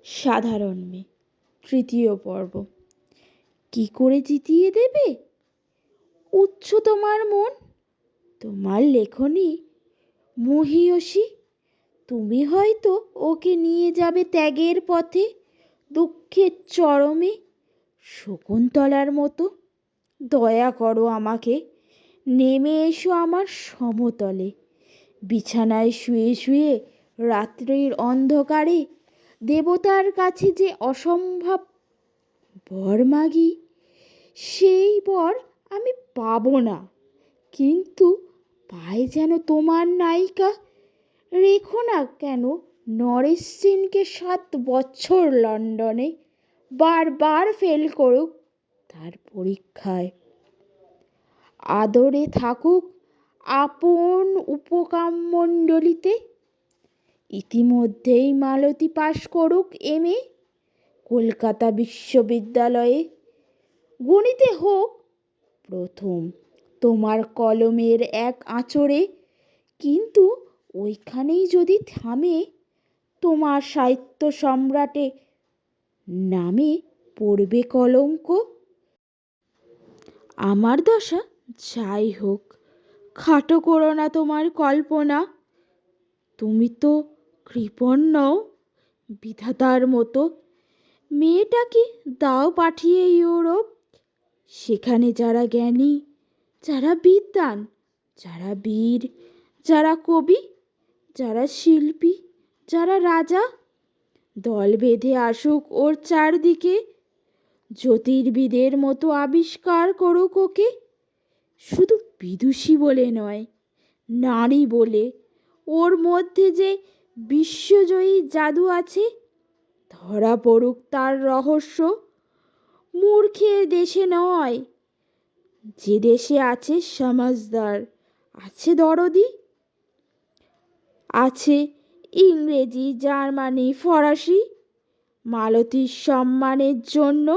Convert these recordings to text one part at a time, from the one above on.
সাধারণ মেয়ে, তৃতীয় পর্ব। কি করে জিতিয়ে দেবে? উচ্চ তোমার মন, তোমার লেখনী মহীয়সী। তুমি হয়তো ওকে নিয়ে যাবে ত্যাগের পথে, দুঃখের চরমে, শকুন্তলার মতো। দয়া করো আমাকে, নেমে এসো আমার সমতলে। বিছানায় শুয়ে শুয়ে রাত্রির অন্ধকারে দেবতার কাছে যে অসম্ভব বর মাগি, সেই বর আমি পাবো না, কিন্তু পাই যেন তোমার নায়িকা। রেখো না কেন নরেশ সেনকে 7 বছর লন্ডনে, বারবার ফেল করুক তার পরীক্ষায়। আদরে থাকুক আপন উপকামণ্ডলীতে। ইতিমধ্যেই মালতী পাশ করুক MA কলকাতা বিশ্ববিদ্যালয়ে। গণিতে হোক প্রথম তোমার কলমের এক আঁচড়ে, কিন্তু ওইখানেই যদি থামে, তোমার সাহিত্য সম্রাটে নামে পড়বে কলঙ্ক। আমার দশা যাই হোক, খাটো করো না তোমার কল্পনা। তুমি তো কৃপণ নও বিধাতার মতো। মেয়েটাকে দাও পাঠিয়ে ইউরোপ, সেখানে যারা জ্ঞানী, যারা বিদ্বান, যারা বীর, যারা কবি, যারা শিল্পী, যারা রাজা, দল বেঁধে আসুক ওর চারদিকে। জ্যোতির্বিদের মতো আবিষ্কার করুক ওকে, শুধু বিদুষী বলে নয়, নারী বলে। ওর মধ্যে যে বিশ্বজয়ী জাদু আছে, ধরা পড়ুক তার রহস্য। মূর্খের দেশে নয়, যে দেশে আছে সমাজদার, আছে দরদি, আছে ইংরেজি, জার্মানি, ফরাসি। মালতীর সম্মানের জন্য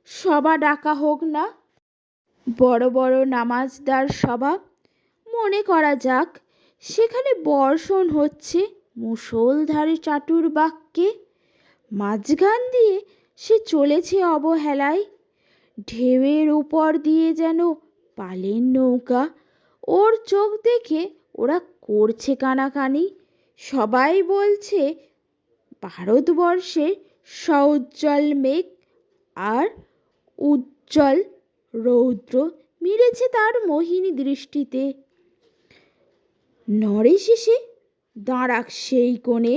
সভা ডাকা হোক না, বড় বড় নামাজদার সভা। মনে করা যাক সেখানে বর্ষণ হচ্ছে মুষলধারে চাটুর বাক্যে। মাঝখান দিয়ে সে চলেছে অবহেলায়, ঢেউয়ের উপর দিয়ে যেন পালের নৌকা। ওর চোখ দেখে ওরা করছে কানাকানি। সবাই বলছে ভারতবর্ষের সউজ্জ্বল মেঘ আর উজ্জ্বল রৌদ্র মিলেছে তার মোহিনী দৃষ্টিতে। নরেশ এসে দাঁড়াক সেই কোণে,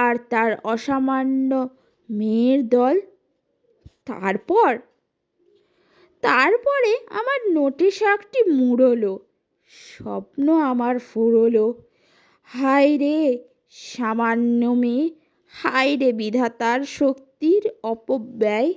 আর তার অসামান্য মেয়ের দল। তারপরে আমার নোটে শাকটি মুড়লো, স্বপ্ন আমার ফুরলো। হায় রে সামান্য মেয়ে, হায় রে বিধাতার শক্তির অপব্যয়।